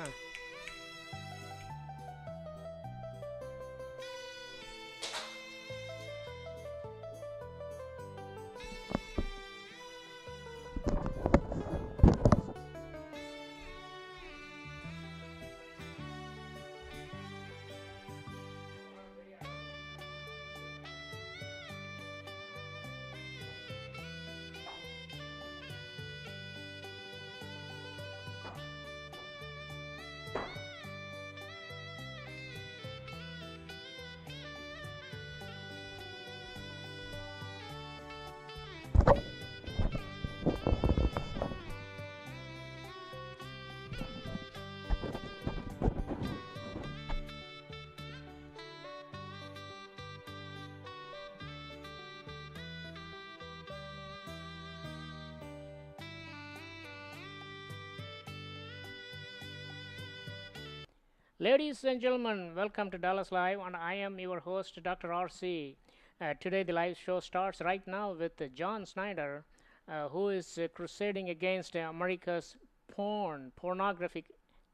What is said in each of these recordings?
Huh. Ladies and gentlemen, welcome to Dallas Live, and I am your host, Dr. RC. Today, the live show starts right now with John Snyder, who is crusading against America's pornographic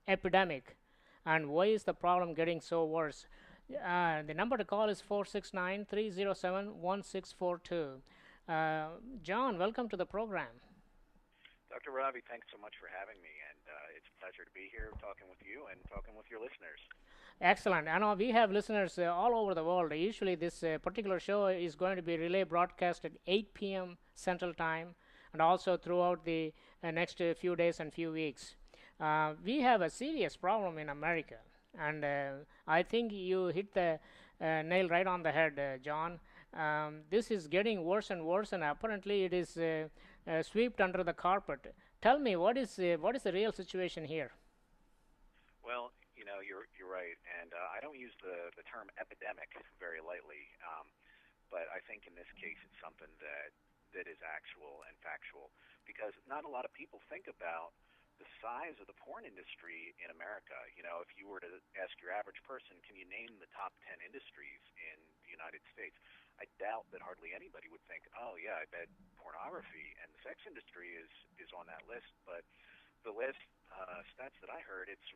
epidemic. And why is the problem getting so worse? The number to call is 469 307 1642. John, welcome to the program. Dr. Ravi, thanks so much for having me, and it's a pleasure to be here talking with you and talking with your listeners. Excellent. I know we have listeners all over the world. Usually, this particular show is going to be relay broadcast at 8 p.m. Central Time and also throughout the next few days and few weeks. We have a serious problem in America, and I think you hit the nail right on the head, John. This is getting worse and worse, and apparently it is swept under the carpet. Tell me, what is the real situation here? Well, you're right, and I don't use the term epidemic very lightly, but I think in this case it's something that is actual and factual, because not a lot of people think about the size of the porn industry in America. If you were to ask your average person, can you name the top 10 industries in the United States? I doubt that hardly anybody would think, oh yeah, I bet pornography and the sex industry is on that list. But the last stats that I heard, it's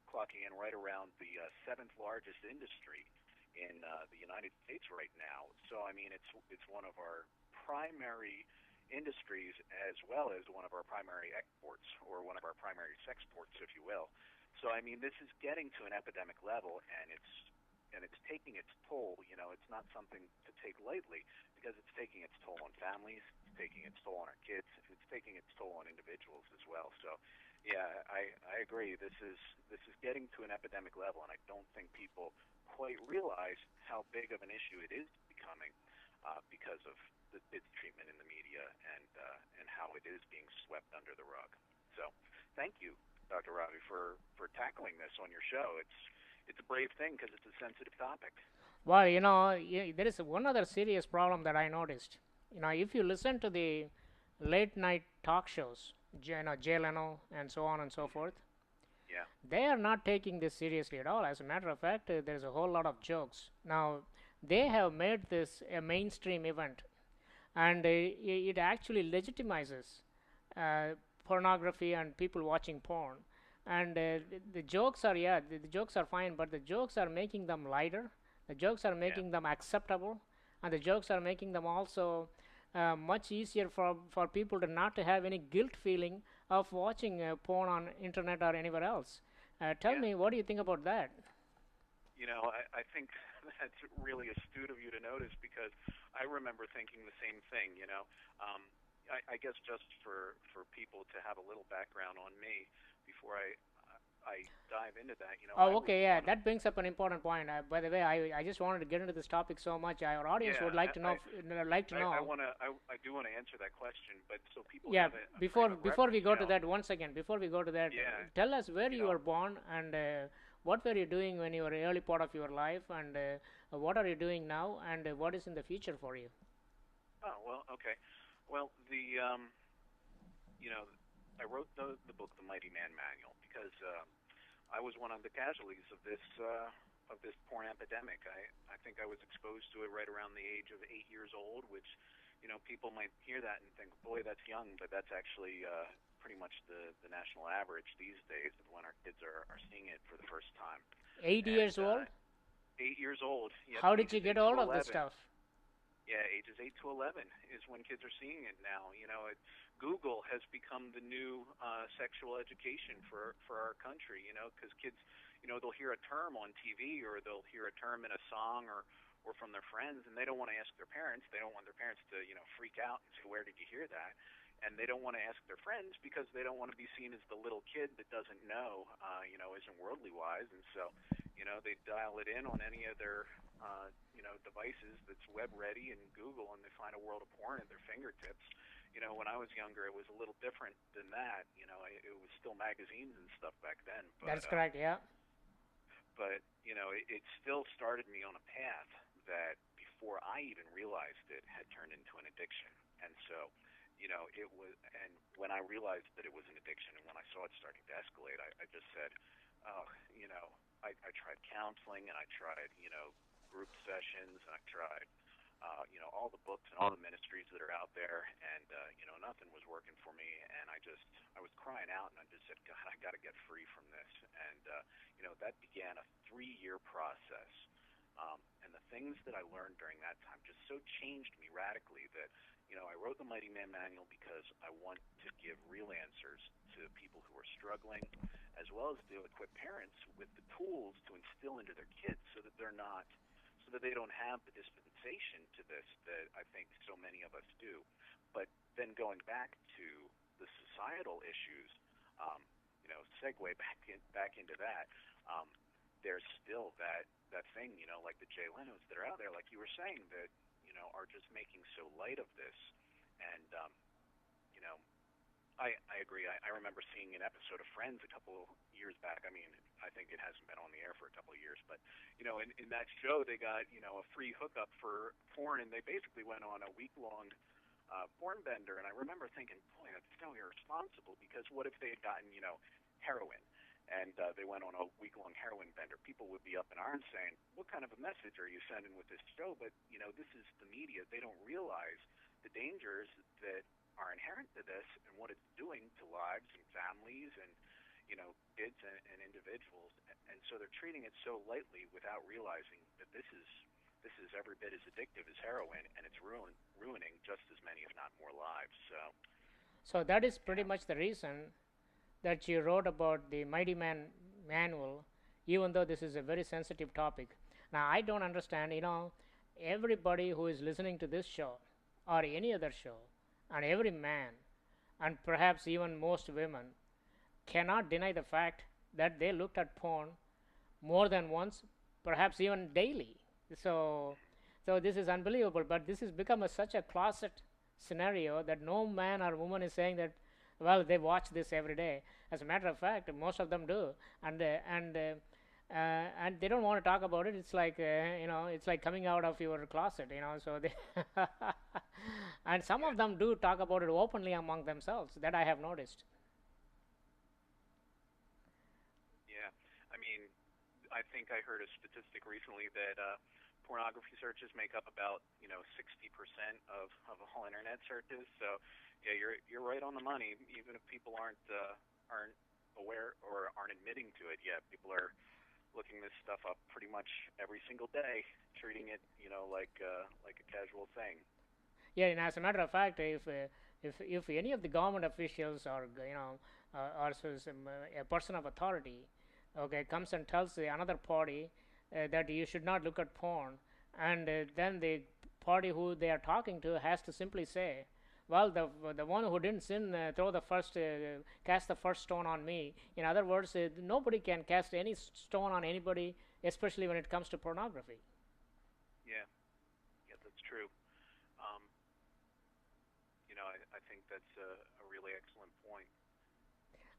clocking in right around the seventh largest industry in the United States right now. So I mean, it's one of our primary industries as well as one of our primary exports, or one of our primary sexports, if you will. So I mean, this is getting to an epidemic level, and it's taking its toll. It's not something to take lightly, because it's taking its toll on families, it's taking its toll on our kids, and it's taking its toll on individuals as well. So, yeah, I agree. This is getting to an epidemic level, and I don't think people quite realize how big of an issue it is becoming, because of its treatment in the media, and how it is being swept under the rug. So, thank you, Dr. Ravi, for tackling this on your show. It's a brave thing, because it's a sensitive topic. Well, there is one other serious problem that I noticed. If you listen to the late night talk shows, Jay Leno and so on and so forth, Yeah. they are not taking this seriously at all. As a matter of fact, there's a whole lot of jokes. Now, they have made this a mainstream event, and it actually legitimizes uh, pornography and people watching porn. And the jokes are, yeah, the jokes are fine, but the jokes are making them lighter. The jokes are Yeah. making them acceptable, and the jokes are making them also much easier for people to not to have any guilt feeling of watching porn on internet or anywhere else. Tell Yeah. me, what do you think about that? I think that's really astute of you to notice, because I remember thinking the same thing. I guess just for people to have a little background on me before I dive into that. I Oh, was okay, yeah, one of that brings up an important point. By the way, I just wanted to get into this topic so much. Our audience yeah. would like to know, like to I know. want to I do want to answer that question, but so people Yeah, have a before frame of before we reference. go to that, once again, before we go to that, Yeah. tell us where You you know. were born and what were you doing when you were early part of your life, and what are you doing now, and what is in the future for you? Oh, well, okay. Well, you know, I wrote the book, The Mighty Man Manual, because I was one of the casualties of this porn epidemic. I think I was exposed to it right around the age of 8 years old, which people might hear that and think, boy, that's young, but that's actually pretty much the national average these days of when our kids are seeing it for the first time. 8 years And old? 8 years old. Yep, How did you ages get 8 to all of this 11. stuff? Yeah, ages 8 to 11 is when kids are seeing it now. Google has become the new sexual education for our country. Because kids, they'll hear a term on TV or they'll hear a term in a song or from their friends, and they don't want to ask their parents. They don't want their parents to freak out and say, "Where did you hear that?" And they don't want to ask their friends because they don't want to be seen as the little kid that doesn't know, isn't worldly wise, and so they dial it in on any of their devices that's web ready and Google, and they find a world of porn at their fingertips. When I was younger, it was a little different than that. It was still magazines and stuff back then. That's correct, yeah. But it still started me on a path that before I even realized it had turned into an addiction. And so, it was. And when I realized that it was an addiction, and when I saw it starting to escalate, I just said, oh, I tried counseling, and I tried group sessions, and I tried all the books and all the ministries that are out there, and nothing was working for me. And I was crying out, and I just said, God, I got to get free from this. And that began a 3-year process. And the things that I learned during that time just so changed me radically that I wrote the Mighty Man Manual because I want to give real answers to people who are struggling, as well as to equip parents with the tools to instill into their kids so that they don't have the dispensation to this that I think so many of us do. But then going back to the societal issues, segue back into that. There's still that thing, like the Jay Lenos that are out there, like you were saying, that are just making so light of this. And I agree. I remember seeing an episode of Friends a couple years back. I mean, I think it hasn't been on the air for a couple of years, but in that show they got a free hookup for porn, and they basically went on a week-long porn bender. And I remember thinking, boy, that's so irresponsible, because what if they had gotten heroin, and they went on a week-long heroin bender? People would be up in arms saying, what kind of a message are you sending with this show? But this is the media. They don't realize the dangers that are inherent to this and what it's doing to lives and families and kids and individuals. And so they're treating it so lightly without realizing that this is every bit as addictive as heroin, and it's ruining just as many, if not more, lives. So that is pretty much the reason that you wrote about the Mighty Man Manual, even though this is a very sensitive topic. Now, I don't understand, everybody who is listening to this show or any other show, and every man, and perhaps even most women, cannot deny the fact that they looked at porn more than once, perhaps even daily. So this is unbelievable, but this has become such a closet scenario that no man or woman is saying that, well, they watch this every day. As a matter of fact, most of them do, and they don't want to talk about it. It's like it's like coming out of your closet, So they and some of them do talk about it openly among themselves. That I have noticed. Yeah, I mean, I think I heard a statistic recently that pornography searches make up about 60% of all internet searches. So yeah, you're right on the money. Even if people aren't aware or aren't admitting to it yet, people are looking this stuff up pretty much every single day, treating it like a casual thing. Yeah, and as a matter of fact, if any of the government officials or or a person of authority, okay, comes and tells the another party that you should not look at porn, and then the party who they are talking to has to simply say, well, the one who didn't sin, cast the first stone on me. In other words, nobody can cast any stone on anybody, especially when it comes to pornography. Yeah, that's true. I think that's a really excellent point.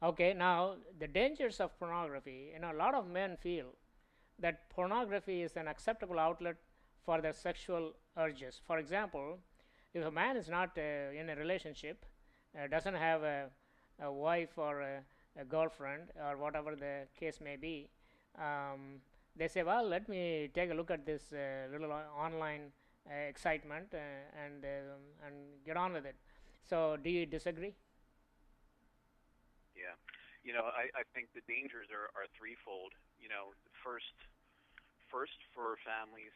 Okay, now the dangers of pornography. A lot of men feel that pornography is an acceptable outlet for their sexual urges. For example, if a man is not in a relationship, doesn't have a wife or a girlfriend or whatever the case may be, they say, well, let me take a look at this little online excitement and get on with it. So do you disagree? I think the dangers are threefold. First, first for families,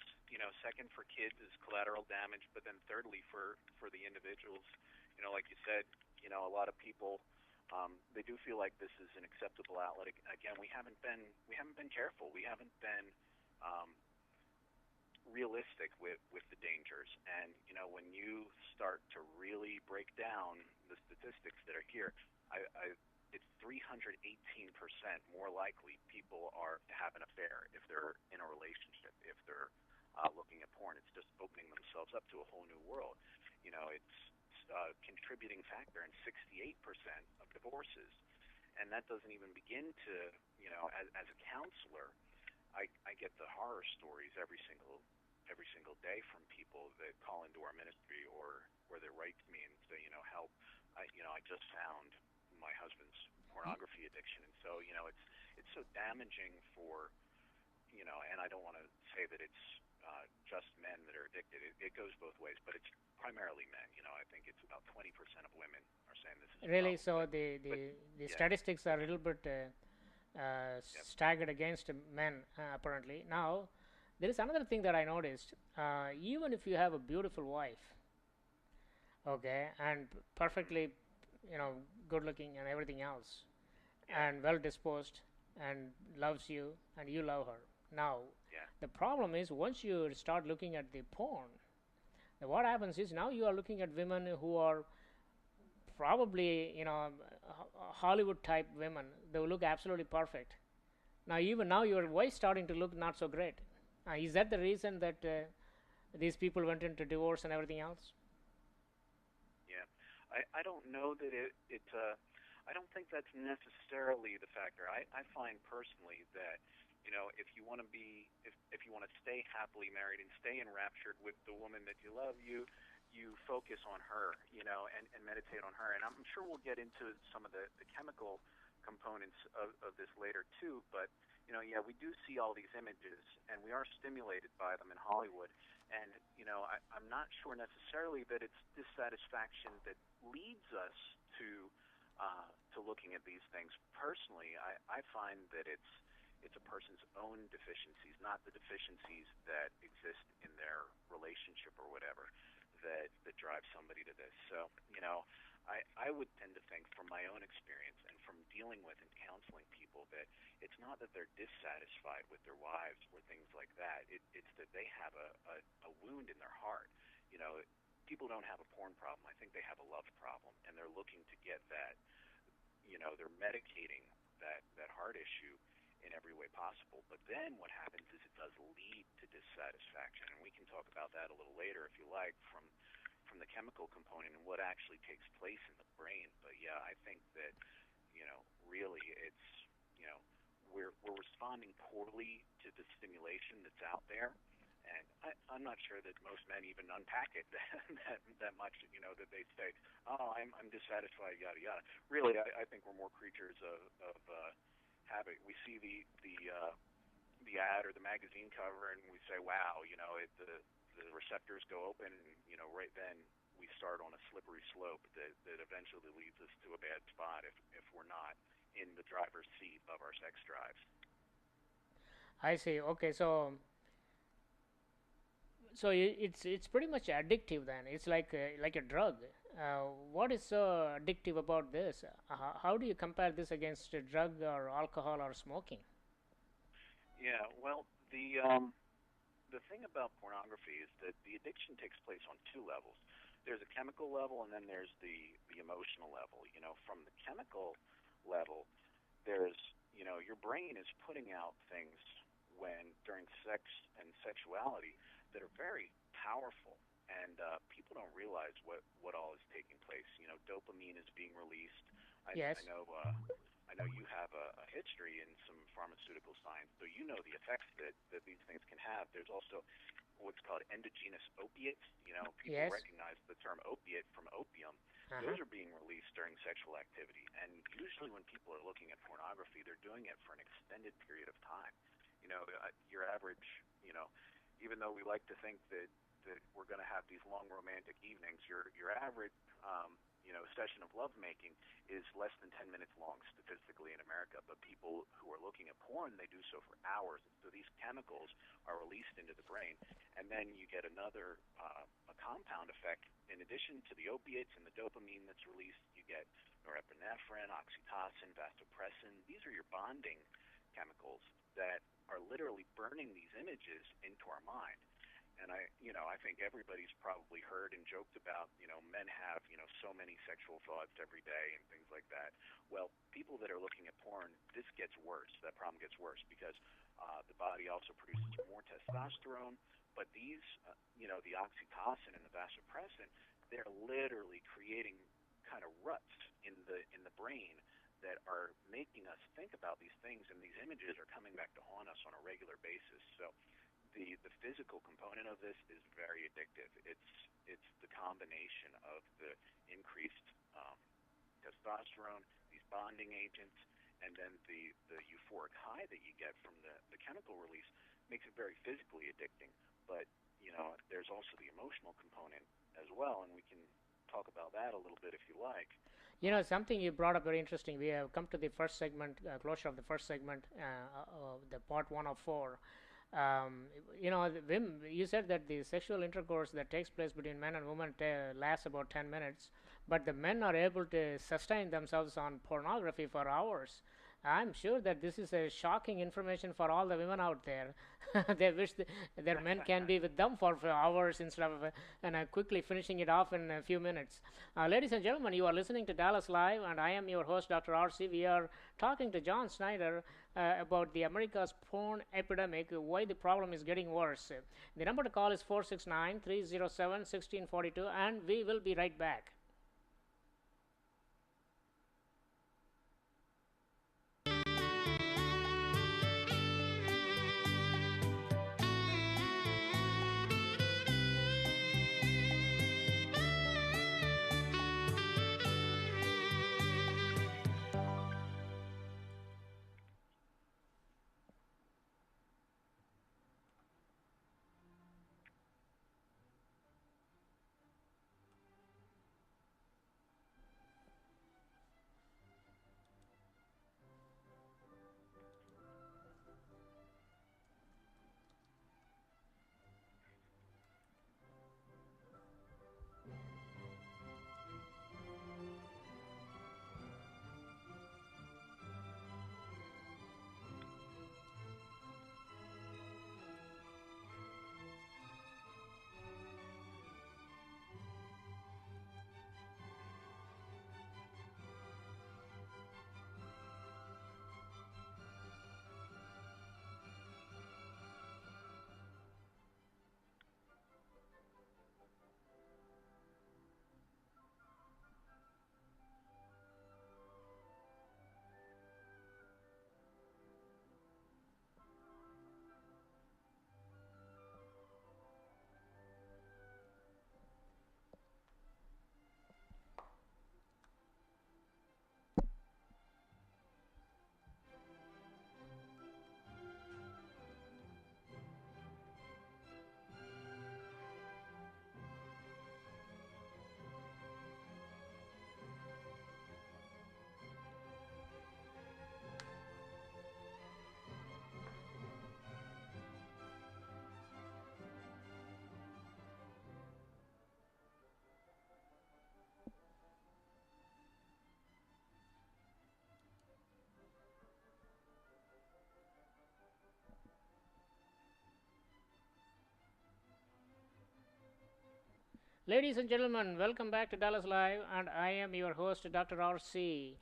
second for kids is collateral damage, but then thirdly for the individuals. Like you said, a lot of people they do feel like this is an acceptable outlet. Again, we haven't been careful. We haven't been um, realistic with the dangers. And when you start to really break down the statistics that are here, it's 318% more likely people are to have an affair if they're in a relationship, if they're looking at porn. It's just opening themselves up to a whole new world. It's a contributing factor in 68% of divorces. And that doesn't even begin to, as a counselor, I get the horror stories every single day from people that call into our ministry or they write to me and say, help. I just found my husband's pornography addiction, and so it's so damaging for and I don't want to say that it's just men that are addicted. It goes both ways, but it's primarily men. I think it's about 20% of women are saying this is a Really, problem. so But the yeah, statistics are a little bit yep, staggered against men, apparently. Now, there is another thing that I noticed. Even if you have a beautiful wife, okay, and perfectly, you know, good looking and everything else, yeah, and well disposed, and loves you, and you love her. Now, yeah, the problem is once you start looking at the porn, what happens is now you are looking at women who are probably, Hollywood type women. They will look absolutely perfect. Now, even now, your yeah, wife starting to look not so great. Is that the reason that these people went into divorce and everything else? yeah. I don't know that I don't think that's necessarily the factor. I find personally that if you want to if you want to stay happily married and stay enraptured with the woman that you love, you focus on her, and meditate on her. And I'm sure we'll get into some of the chemical components of this later too. But yeah, we do see all these images, and we are stimulated by them in Hollywood. And I'm not sure necessarily that it's dissatisfaction that leads us to looking at these things. Personally, I find that it's a person's own deficiencies, not the deficiencies that exist in their relationship or whatever that drive somebody to this. So, I would tend to think from my own experience and from dealing with and counseling people that it's not that they're dissatisfied with their wives or things like that. It's that they have a wound in their heart. You know, People don't have a porn problem. I think they have a love problem, and they're looking to get that. They're medicating that heart issue in every way possible. But then what happens is it does lead to dissatisfaction, and we can talk about that a little later if you like, from the chemical component and what actually takes place in the brain. But yeah, I think that really it's we're responding poorly to the stimulation that's out there. And I'm not sure that most men even unpack it that much. That they say, "Oh, I'm dissatisfied," yada yada. Really, I think we're more creatures of habit. We see the ad or the magazine cover, and we say, "Wow," the receptors go open, and right then we start on a slippery slope that eventually leads us to a bad spot if we're not in the driver's seat of our sex drives. I see. Okay, so it's pretty much addictive then. It's like a drug. What is so addictive about this? How do you compare this against a drug or alcohol or smoking? Yeah, well, the thing about pornography is that the addiction takes place on two levels. There's a chemical level, and then there's the emotional level. From the chemical level, there's your brain is putting out things when during sex and sexuality that are very powerful, and people don't realize what all is taking place. Dopamine is being released. I, Yes. I know. I know you have a history in some pharmaceutical science, so you know the effects that these things can have. There's also what's called endogenous opiates. People Yes. recognize the term opiate from opium. Uh-huh. Those are being released during sexual activity, and usually when people are looking at pornography, they're doing it for an extended period of time. Your average, even though we like to think that we're going to have these long romantic evenings, your average, session of lovemaking is less than 10 minutes long statistically in porn, they do so for hours. So these chemicals are released into the brain, and then you get another a compound effect. In addition to the opiates and the dopamine that's released, you get norepinephrine, oxytocin, vasopressin. These are your bonding chemicals that are literally burning these images into our mind. And I think everybody's probably heard and joked about, men have, so many sexual thoughts every day and things like that. Well, people that are looking at porn, this gets worse. That problem gets worse because the body also produces more testosterone. But these, the oxytocin and the vasopressin, they're literally creating kind of ruts in the brain that are making us think about these things, and these images are coming back to haunt us on a regular basis. So the physical component of this is very addictive. It's the combination of the increased testosterone, these bonding agents, and then the euphoric high that you get from the chemical release makes it very physically addicting. But there's also the emotional component as well, and we can talk about that a little bit if you like. Something you brought up very interesting. We have come to the first segment, closure of the first segment, the part 104. You said that the sexual intercourse that takes place between men and women lasts about 10 minutes, but the men are able to sustain themselves on pornography for hours. I'm sure that this is a shocking information for all the women out there. They wish their men can be with them for hours instead of quickly finishing it off in a few minutes. Ladies and gentlemen, you are listening to Dallas Live, and I am your host, Dr. R.C. We are talking to John Snyder about the America's porn epidemic, why the problem is getting worse. The number to call is 469-307-1642, and we will be right back. Ladies and gentlemen, welcome back to Dallas Live, and I am your host, Dr. R.C.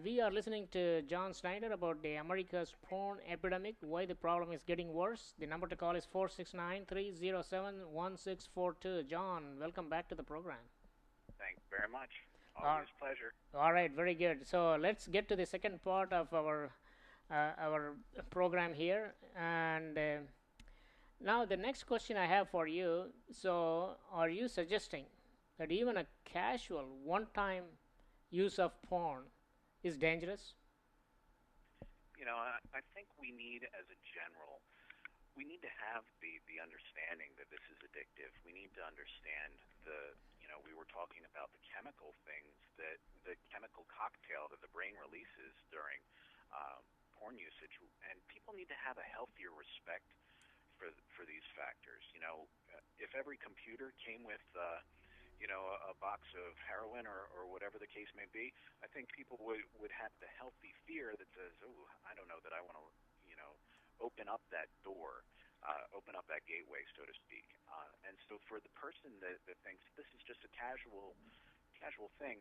We are listening to John Snyder about the America's porn epidemic, why the problem is getting worse. The number to call is 469-307-1642. John, welcome back to the program. Thanks very much. Always a pleasure. All right, very good. So let's get to the second part of our program here, and now the next question I have for you. So, are you suggesting that even a casual one-time use of porn is dangerous? I think we need, as a general, we need to have the understanding that this is addictive. We need to understand we were talking about the chemical things, that the chemical cocktail that the brain releases during porn usage, and people need to have a healthier respect for these factors. If every computer came with a box of heroin or whatever the case may be, I think people would have the healthy fear that says, oh, I don't know that I want to, open up that door, open up that gateway, so to speak. And so for the person that thinks this is just a casual thing,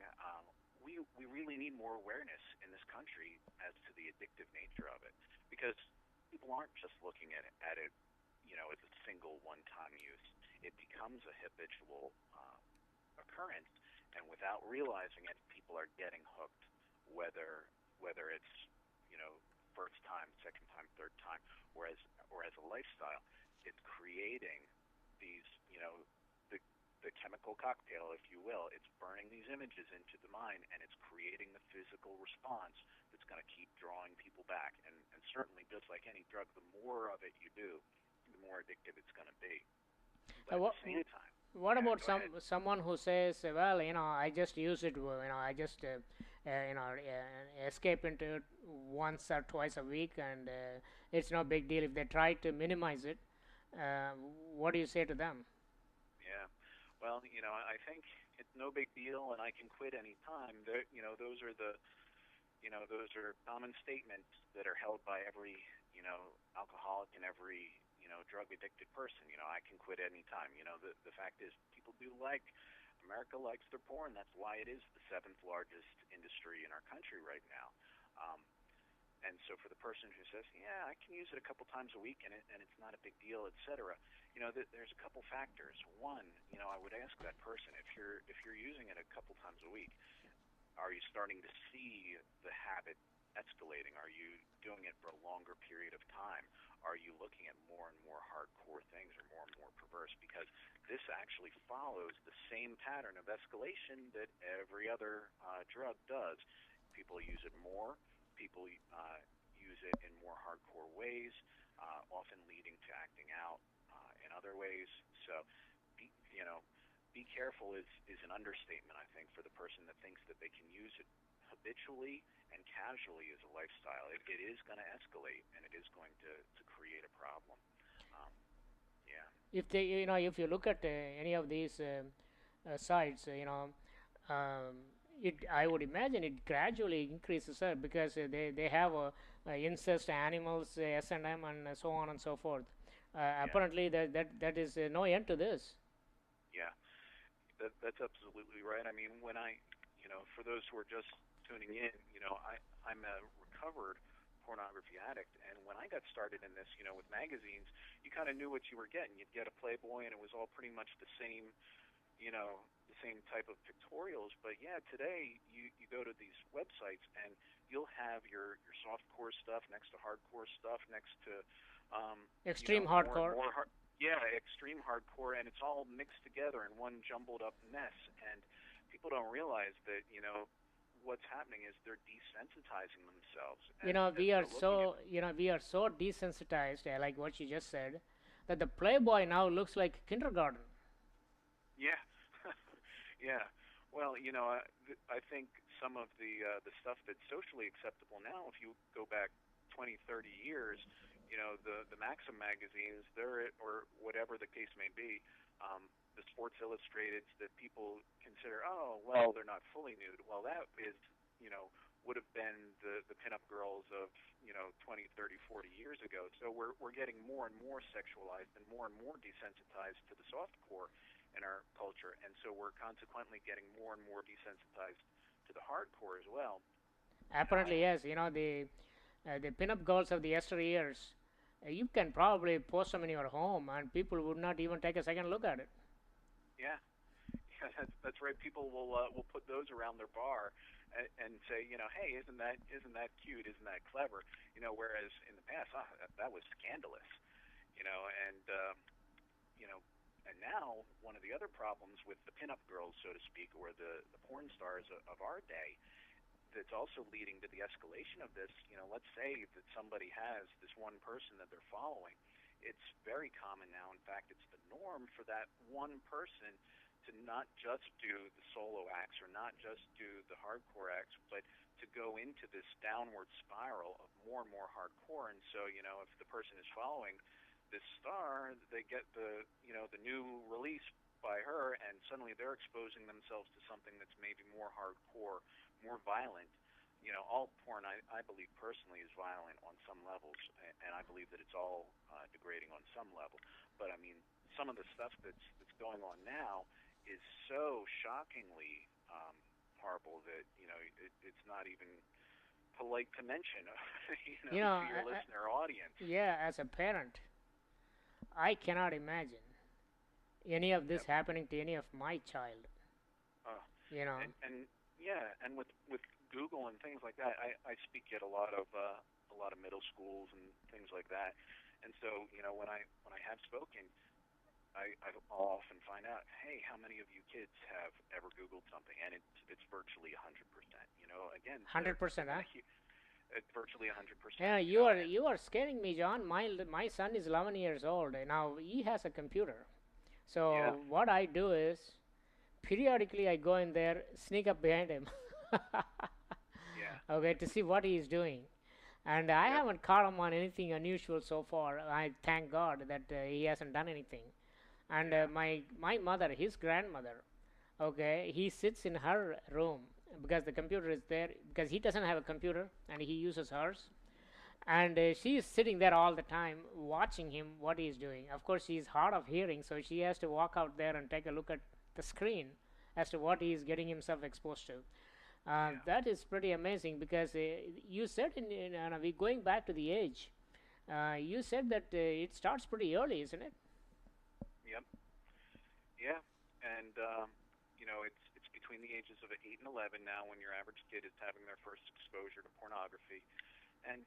we really need more awareness in this country as to the addictive nature of it, because people aren't just looking at it, as a single one-time use. It becomes a habitual occurrence, and without realizing it, people are getting hooked, whether it's first time, second time, third time, or as a lifestyle. It's creating these the chemical cocktail, if you will. It's burning these images into the mind, and it's creating the physical response that's going to keep drawing people back. And certainly, just like any drug, the more of it you do, the more addictive it's going to be. But at the same time, what yeah, about go ahead. someone who says, well, I just use it, I just escape into it once or twice a week, and it's no big deal. If they try to minimize it, what do you say to them? Yeah. Well, I think it's no big deal, and I can quit any time. Those are those are common statements that are held by every, alcoholic and every, drug addicted person. I can quit any time. The fact is, people do America likes their porn. That's why it is the seventh largest industry in our country right now. Um, and so for the person who says, yeah, I can use it a couple times a week and it's not a big deal, etc., there's a couple factors. One, I would ask that person, if you're using it a couple times a week, are you starting to see the habit escalating? Are you doing it for a longer period of time? Are you looking at more and more hardcore things or more perverse? Because this actually follows the same pattern of escalation that every other drug does. People use it more. People use it in more hardcore ways, often leading to acting out in other ways. So, be, you know, be careful is an understatement, I think, for the person that thinks that they can use it habitually and casually as a lifestyle. It is going to escalate, and it is going to create a problem. Um, yeah. If they, if you look at any of these sites, it, I would imagine it gradually increases, because they have incest animals, S&M, and so on and so forth. Yeah. Apparently, that is no end to this. Yeah. That's absolutely right. I mean, for those who are just tuning in, I'm a recovered pornography addict, and when I got started in this, with magazines, you kind of knew what you were getting. You'd get a Playboy, and it was all pretty much the same, the same type of pictorials. But yeah, today you go to these websites, and you'll have your softcore stuff next to hardcore stuff, next to Extreme more and hardcore. more yeah, extreme hardcore, and it's all mixed together in one jumbled up mess. And people don't realize that what's happening is they're desensitizing themselves as We are they're looking at. we are so desensitized, like what you just said, that the Playboy now looks like kindergarten. Yeah, yeah. Well, I think some of the stuff that's socially acceptable now, if you go back 20, 30 years, the Maxim magazines, or whatever the case may be, the Sports Illustrateds that people consider, oh, well, they're not fully nude. Well, that is, would have been the pinup girls of, 20, 30, 40 years ago. So we're getting more and more sexualized and more desensitized to the softcore in our culture, and so we're consequently getting more and more desensitized to the hardcore as well. Apparently, And yes. The pinup girls of the yesteryears, you can probably post them in your home, and people would not even take a second look at it. yeah, yeah, that's right. People will put those around their bar and say, hey, isn't that cute? Isn't that clever? Whereas in the past, that was scandalous. And you know, and now one of the other problems with the pinup girls, so to speak, or the porn stars of our day, that's also leading to the escalation of this. Let's say that somebody has this one person that they're following. It's very common now. In fact, it's the norm for that one person to not just do the solo acts or not just do the hardcore acts, but to to go into this downward spiral of more and more hardcore. And so, if the person is following this star, they get the new release by her, and suddenly they're exposing themselves to something that's maybe more hardcore, more violent. All porn, I believe personally, is violent on some levels, and I believe that it's all degrading on some level. But I mean, some of the stuff that's going on now is so shockingly horrible that it's not even polite to mention, You know, to your listener audience. yeah, as a parent, I cannot imagine any of this Yep. happening to any of my child. Uh, You know, and yeah, and with Google and things like that, I speak at a lot of middle schools and things like that, and so when I have spoken, I'll often find out, hey, how many of you kids have ever Googled something, and it's virtually 100%. Again, they're 100%, huh? gonna it's virtually 100%. Yeah, You know, and you are scaring me, John. My son is 11 years old. Now he has a computer. yeah, So what I do is periodically I go in there, sneak up behind him, yeah, okay, to see what he is doing. And I yep, haven't caught him on anything unusual so far. I thank God that he hasn't done anything. And yeah, my mother, his grandmother, okay, he sits in her room because the computer is there because he doesn't have a computer and he uses hers. And she is sitting there all the time watching him what he is doing. Of course, she is hard of hearing, so she has to walk out there and take a look at the screen as to what he is getting himself exposed to. yeah, That is pretty amazing because you said we going back to the age. You said that it starts pretty early, isn't it? yep, yeah, and it's between the ages of 8 and 11 now when your average kid is having their first exposure to pornography. And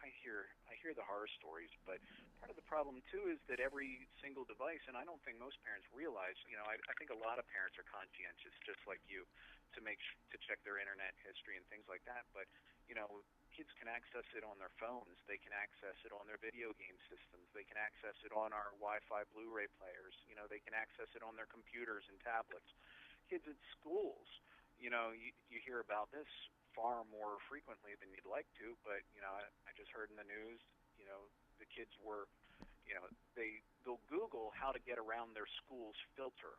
I hear the horror stories, but part of the problem too is that every single device, and I don't think most parents realize. I think a lot of parents are conscientious, just like you, to check their internet history and things like that. But kids can access it on their phones. They can access it on their video game systems. They can access it on our Wi-Fi Blu-ray players. They can access it on their computers and tablets. Kids at schools, you hear about this far more frequently than you'd like to, but I just heard in the news, the kids were, they'll Google how to get around their school's filter.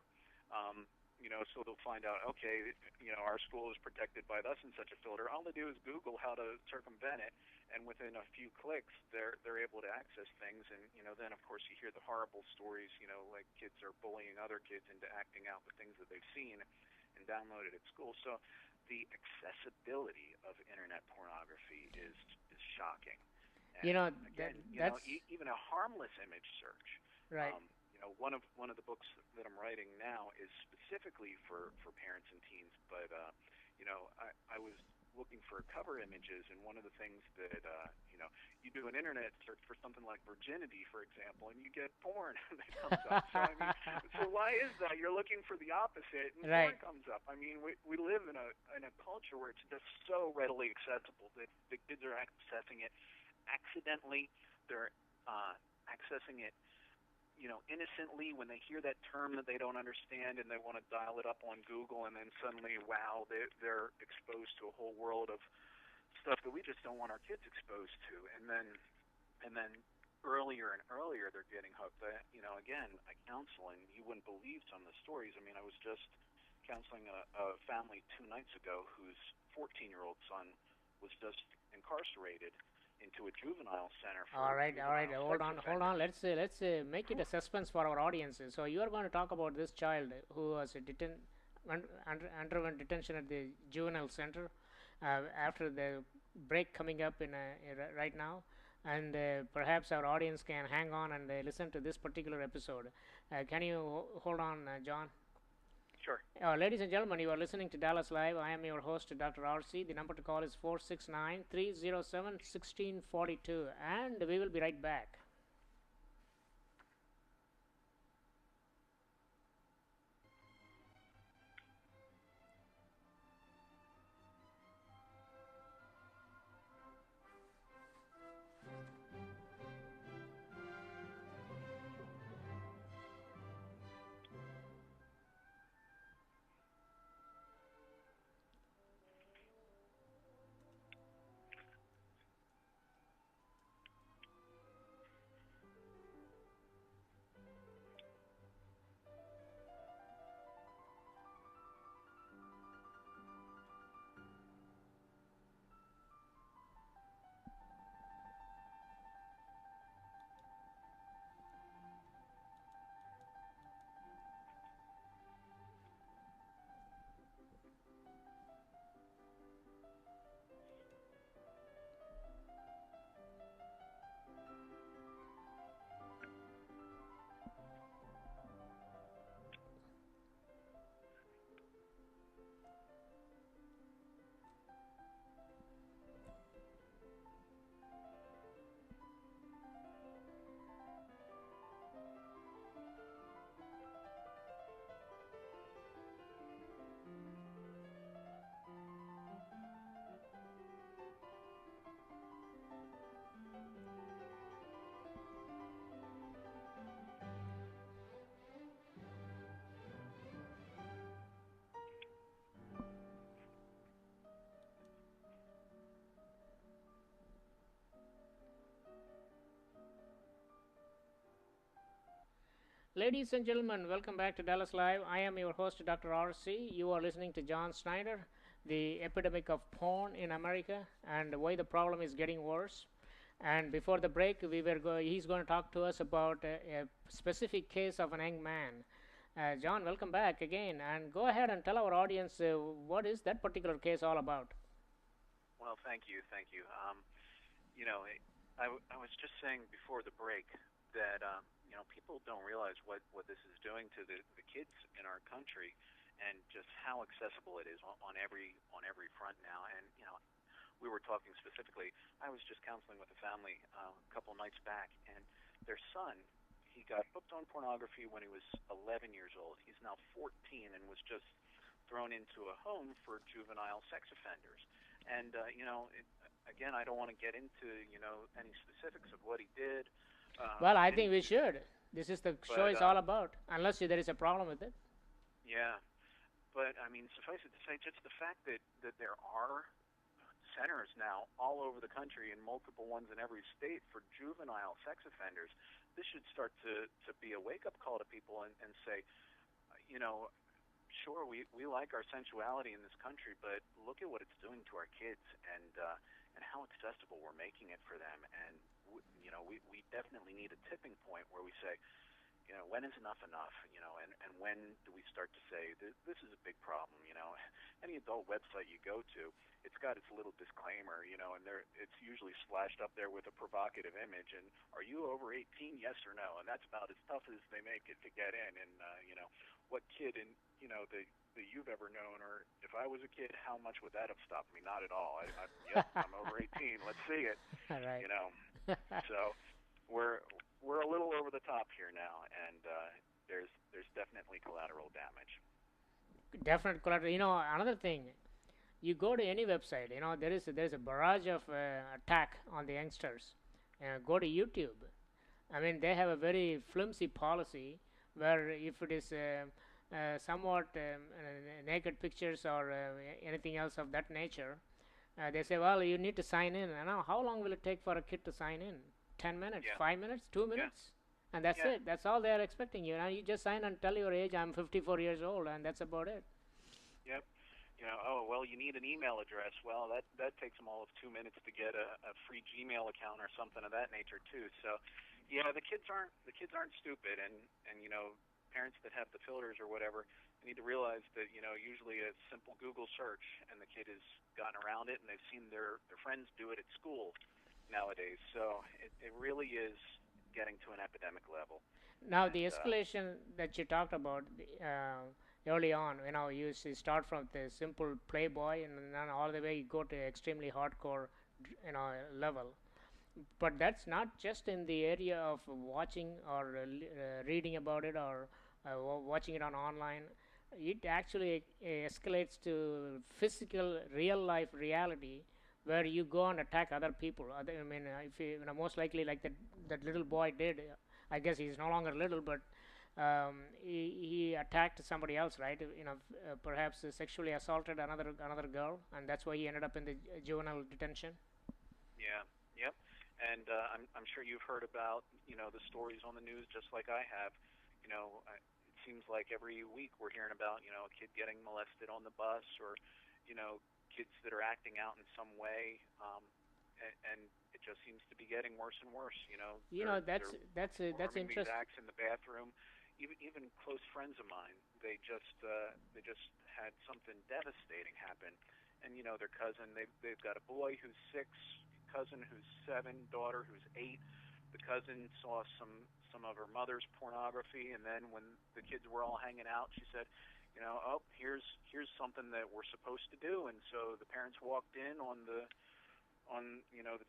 So they'll find out, okay, our school is protected by thus and such a filter. All they do is Google how to circumvent it, and within a few clicks, they're able to access things. And then of course you hear the horrible stories, like kids are bullying other kids into acting out the things that they've seen and downloaded at school. So the accessibility of internet pornography is shocking. You And know that again, that's even a harmless image search. right. One of the books that I'm writing now is specifically for parents and teens. But I was looking for cover images, and one of the things that you do an internet search for something like virginity, for example, and you get porn that comes up. So I mean, so why is that? You're looking for the opposite, and Right. porn comes up. I mean, we live in a culture where it's just so readily accessible that the kids are accessing it accidentally. They're accessing it innocently when they hear that term that they don't understand and they want to dial it up on Google, and then suddenly, wow, they're exposed to a whole world of stuff that we just don't want our kids exposed to. And then earlier and earlier they're getting hooked. Again, I counsel, and you wouldn't believe some of the stories. I mean, I was just counseling a family 2 nights ago whose 14-year-old son was just incarcerated into a juvenile center All for right, all right. juvenile Hold sex on, hold on. offenders. Let's make it a suspense for our audiences. So you are going to talk about this child who was underwent detention at the juvenile center after the break coming up right now, and perhaps our audience can hang on and listen to this particular episode. Can you hold on, John? Sure. Ladies and gentlemen, you are listening to Dallas Live. I am your host, Dr. RC. The number to call is 469 307 1642, and we will be right back. Ladies and gentlemen, welcome back to Dallas Live. I am your host, Dr. RC. You are listening to John Snyder, the epidemic of porn in America and why the problem is getting worse. And before the break, he's going to talk to us about a specific case of an young man. John, welcome back again. And go ahead and tell our audience what is that particular case all about. Well, thank you. I was just saying before the break that people don't realize what this is doing to the kids in our country, and just how accessible it is on every front now. And we were talking specifically. I was just counseling with a family a couple nights back, and their son, he got hooked on pornography when he was 11 years old. He's now 14 and was just thrown into a home for juvenile sex offenders. And again, I don't want to get into any specifics of what he did. Well, I think we should. This is the show is all about, unless there is a problem with it. Yeah, but I mean, suffice it to say, just the fact that there are centers now all over the country, and multiple ones in every state, for juvenile sex offenders, this should start to be a wake-up call to people and say, sure, we like our sensuality in this country, but look at what it's doing to our kids, and how accessible we're making it for them. And we definitely need a tipping point where we say, when is enough enough? And when do we start to say this is a big problem? Any adult website you go to, it's got its little disclaimer, and it's usually splashed up there with a provocative image. And are you over 18? Yes or no? And that's about as tough as they make it to get in. And what kid that you've ever known, or if I was a kid, how much would that have stopped me? Not at all. Yep, I'm over 18. Let's see it. All right. So we're a little over the top here now, and there's definitely collateral damage. Definite collateral. Another thing, you go to any website, there's a barrage of attack on the youngsters. Go to YouTube. I mean, they have a very flimsy policy where if it is somewhat naked pictures or anything else of that nature, they say, well, you need to sign in. And now, how long will it take for a kid to sign in? 10 minutes, Yeah. 5 minutes, 2 minutes? And that's Yeah. it. That's all they're expecting you. Now, you just sign and tell your age, I'm 54 years old, and that's about it. Yep. Oh, well, you need an email address. Well, that takes them all of 2 minutes to get a free Gmail account or something of that nature too. So, yeah, the kids aren't stupid, and parents that have the filters or whatever need to realize that usually a simple Google search and the kid has gotten around it, and they've seen their friends do it at school nowadays. So it really is getting to an epidemic level. Now, And the escalation that you talked about early on, you start from the simple Playboy and then all the way you go to extremely hardcore, level. But that's not just in the area of watching or reading about it or watching it on online. It actually escalates to physical, real life reality where you go and attack other people. I mean, if most likely like that little boy did. I guess he's no longer little, but he attacked somebody else, right? Perhaps sexually assaulted another girl, and that's why he ended up in the juvenile detention. Yeah. Yep. And I'm sure you've heard about the stories on the news, just like I have. It seems like every week we're hearing about a kid getting molested on the bus, or kids that are acting out in some way, and it just seems to be getting worse and worse. That's performing interesting. these acts in the bathroom. Even close friends of mine, they just had something devastating happen, and their cousin, they've got a boy who's 6, cousin who's 7, daughter who's 8. The cousin saw some of her mother's pornography, and then when the kids were all hanging out, she said, oh, here's something that we're supposed to do. And so the parents walked in on the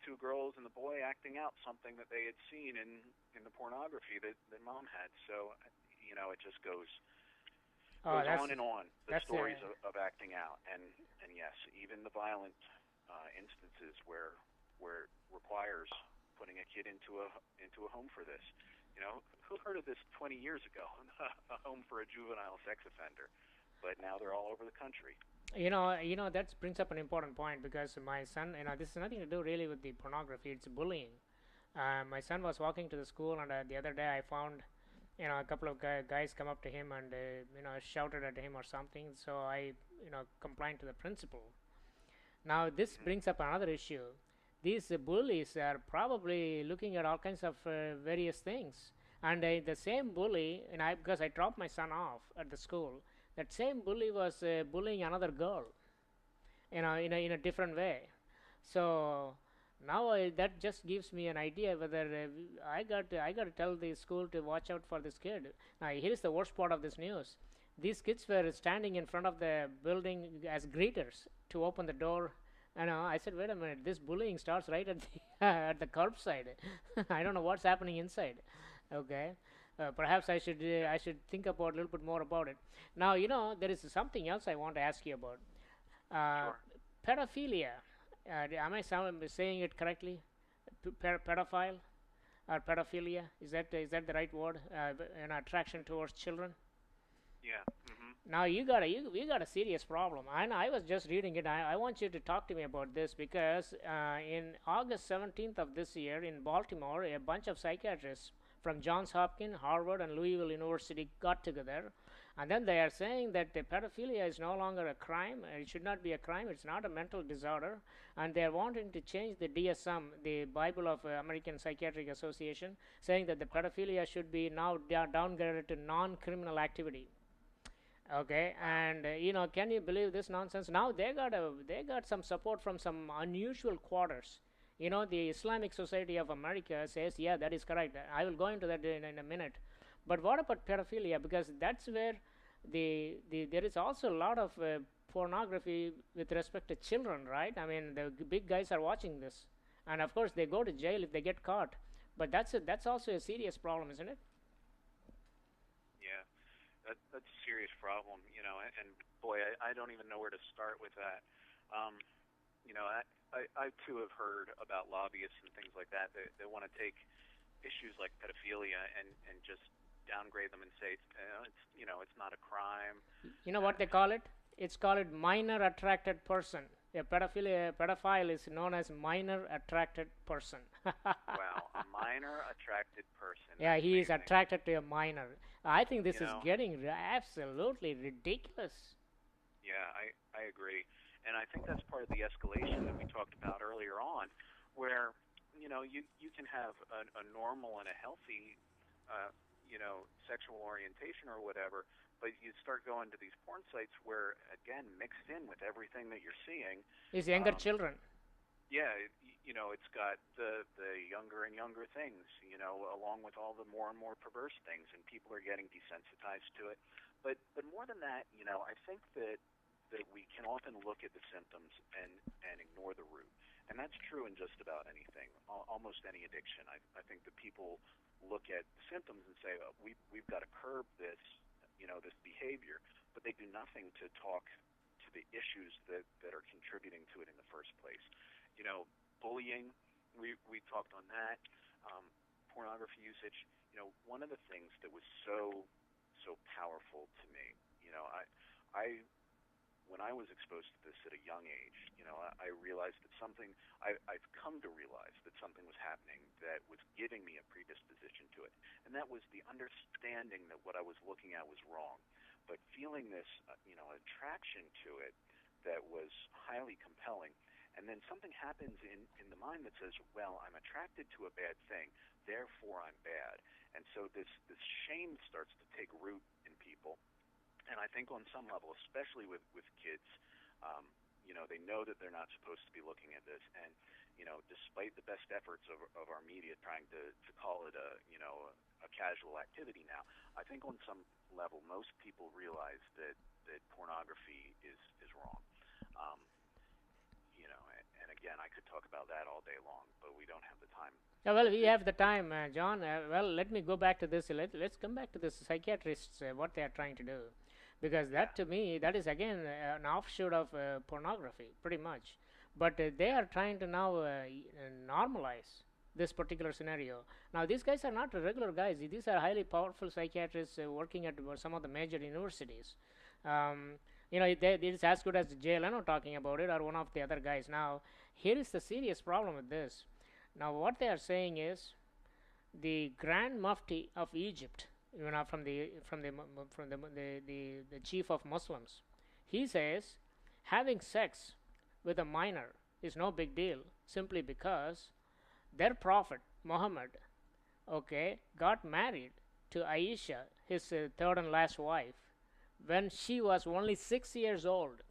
2 girls and the boy acting out something that they had seen in the pornography that mom had. So it just goes on and on, the stories of acting out, and yes, even the violent instances where it requires putting a kid into a home for this. Who heard of this 20 years ago? A home for a juvenile sex offender, but now they're all over the country. That brings up an important point, because my son, this has nothing to do really with the pornography. It's bullying. My son was walking to the school, and the other day I found A couple of guys come up to him and shouted at him or something. So I complained to the principal. Now this Hmm. brings up another issue. These bullies are probably looking at all kinds of various things, and the same bully, and I because I dropped my son off at the school, that same bully was bullying another girl, in a different way. So now that just gives me an idea whether I got to tell the school to watch out for this kid. Now here is the worst part of this news. These kids were standing in front of the building as greeters to open the door. And I said, wait a minute, this bullying starts right at the at the curbside. I don't know what's happening inside. Okay. Perhaps I should think about a little bit more about it. Now there is something else I want to ask you about. Uh, Sure. Pedophilia. Am I saying it correctly? Pedophile or pedophilia? Is that the right word? An attraction towards children. Yeah. Hmm. Now you got a serious problem. And I was just reading it. I want you to talk to me about this because in August 17th of this year in Baltimore, a bunch of psychiatrists from Johns Hopkins, Harvard, and Louisville University got together, and then they are saying that pedophilia is no longer a crime. It should not be a crime. It's not a mental disorder, and they are wanting to change the DSM, the Bible of American Psychiatric Association, saying that the pedophilia should be now downgraded to non-criminal activity. Okay, Wow. and can you believe this nonsense? Now they got some support from some unusual quarters. The Islamic Society of America says, yeah, that is correct. I will go into that in a minute. But what about pedophilia? Because that's where there is also a lot of pornography with respect to children, right? I mean, the big guys are watching this, and of course they go to jail if they get caught. But that's also a serious problem, isn't it? Yeah. That's a serious problem, and boy, I don't even know where to start with that. Um, I too have heard about lobbyists and things like that. They want to take issues like pedophilia and just downgrade them and say it's not a crime. You know what they call it? It's called minor attracted person. A pedophile is known as minor attracted person. Wow, a minor attracted person. Yeah, That's he is amazing. attracted to a minor. I think this You is know, getting absolutely ridiculous. yeah, I agree, and I think that's part of the escalation that we talked about earlier on, where you can have a normal and a healthy uh, sexual orientation or whatever, but you start going to these porn sites where, again, mixed in with everything that you're seeing, It's younger um, children. yeah, it's got the younger and younger things, along with all the more and more perverse things, and people are getting desensitized to it. But more than that, I think that we can often look at the symptoms and ignore the root, and that's true in just about anything, almost any addiction. I think that people look at symptoms and say, we've got to curb this, this behavior, but they do nothing to talk to the issues that are contributing to it in the first place. Bullying, we talked on that. Um, Pornography usage. One of the things that was so powerful to me, I when I was exposed to this at a young age, I realized that I've come to realize that something was happening that was giving me a predisposition to it, and that was the understanding that what I was looking at was wrong, but feeling this, attraction to it that was highly compelling. And then something happens in the mind that says, well, I'm attracted to a bad thing, therefore I'm bad. And so this shame starts to take root in people, and I think on some level, especially with kids, um, they know that they're not supposed to be looking at this, and despite the best efforts of our media trying to call it a casual activity now, I think on some level most people realize that pornography is wrong. Um, and again, I could talk about that all day long, but we don't have the time. Yeah, well, we This, have the time, John. Well, let me go back to this. Let's come back to the psychiatrists, what they are trying to do. Because yeah, that, to me, that is again an offshoot of pornography, pretty much. But they are trying to now normalize this particular scenario. Now, these guys are not regular guys. These are highly powerful psychiatrists working at some of the major universities. Um, it is as good as Jay Leno talking about it, or one of the other guys. Now, here is the serious problem with this. Now, what they are saying is the Grand Mufti of Egypt, from the chief of Muslims. He says having sex with a minor is no big deal simply because their prophet Muhammad, okay, got married to Aisha, his third and last wife, when she was only 6 years old,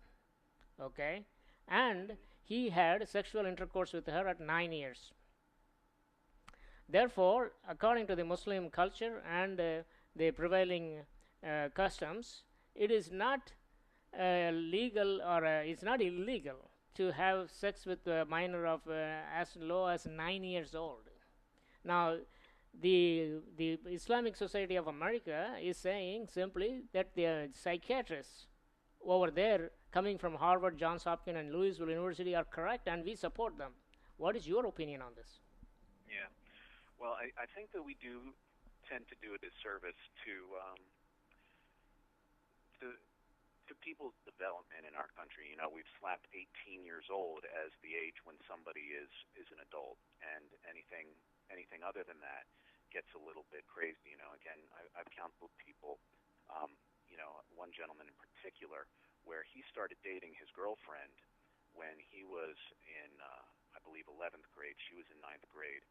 okay, and he had sexual intercourse with her at 9 years. Therefore, according to the Muslim culture and the prevailing customs, it is not legal or it's not illegal to have sex with a minor of as low as 9 years old. Now, the Islamic Society of America is saying simply that the psychiatrists over there coming from Harvard, Johns Hopkins, and Louisville University are correct, and we support them. What is your opinion on this? Yeah. Well, I think that we do tend to do a disservice to to people's development in our country. You know, we've slapped 18 years old as the age when somebody is an adult, and anything other than that gets a little bit crazy. You know, again, I've counseled people. One gentleman in particular, where he started dating his girlfriend when he was in, I believe, 11th grade. She was in ninth grade,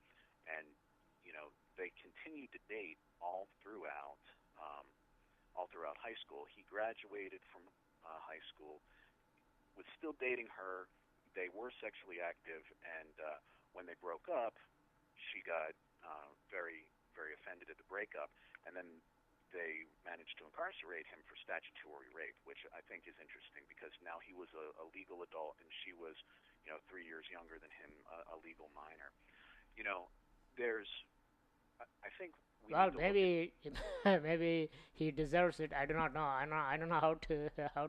and they continued to date all throughout high school. He graduated from high school, was still dating her. They were sexually active, and when they broke up, she got very, very offended at the breakup, and then they managed to incarcerate him for statutory rape, which I think is interesting because now he was a legal adult and she was, 3 years younger than him, a legal minor. You know, there's, I think we Well, need to look at. maybe maybe he deserves it. I do not know. I don't know how to how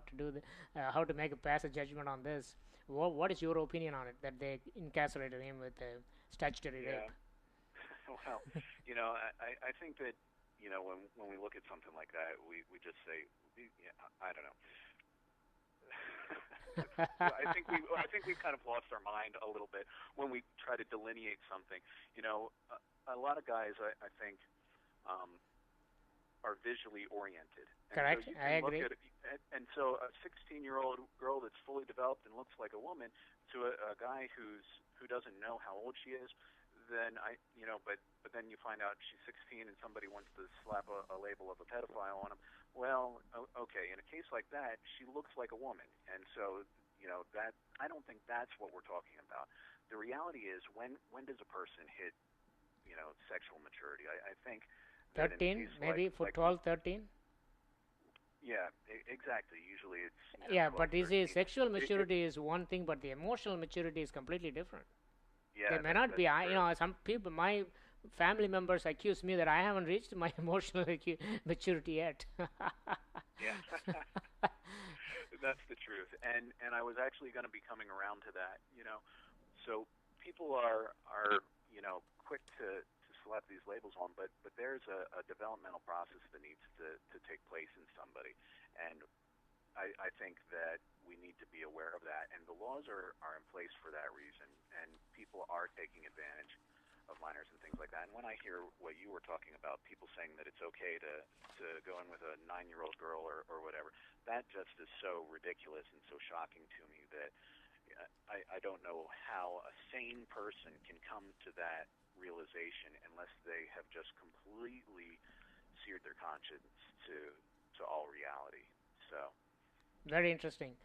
to make a pass a judgment on this. What is your opinion on it that they incarcerated him with statutory Yeah. rape? Well, I think that when we look at something like that, we just say, yeah, I don't know. I think we've kind of lost our mind a little bit when we try to delineate something. A lot of guys, I think, are visually oriented, and so Correct. you I can look agree. at it. And so a 16-year-old girl that's fully developed and looks like a woman to a guy who doesn't know how old she is, then but then you find out she's 16 and somebody wants to slap a label of a pedophile on him. Well, okay, in a case like that, she looks like a woman, and so that I don't think that's what we're talking about. The reality is when does a person hit sexual maturity? I think that in a 13, case maybe for like 12, 13. yeah, exactly. Usually it's Yeah, 12, but you see, 13. sexual It, maturity is one thing, but the emotional maturity is completely different. They yeah, may not be. that's true. Some people, my family members accuse me that I haven't reached my emotional maturity yet. Yeah. That's the truth. And I was actually going to be coming around to that. So people are quick to slap these labels on, but there's a developmental process that needs to take place in somebody. And I think that we need to be aware of that. And the laws are in place for that reason. And people are taking advantage of minors and things like that. And when I hear what you were talking about, people saying that it's okay to go in with a 9-year-old girl or whatever, that just is so ridiculous and so shocking to me that I don't know how a sane person can come to that realization unless they have just completely seared their conscience to all reality. So, Very interesting.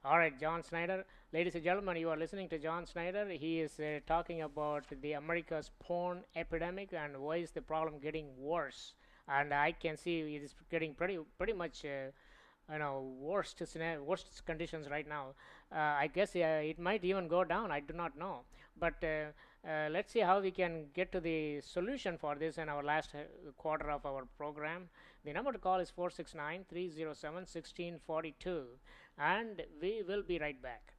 All right, John Snyder. Ladies and gentlemen, you are listening to John Snyder. He is talking about the America's porn epidemic and why is the problem getting worse. And I can see it is getting pretty much worst conditions right now. I guess it might even go down. I do not know. But let's see how we can get to the solution for this in our last quarter of our program. The number to call is 469-307-1642, and we will be right back.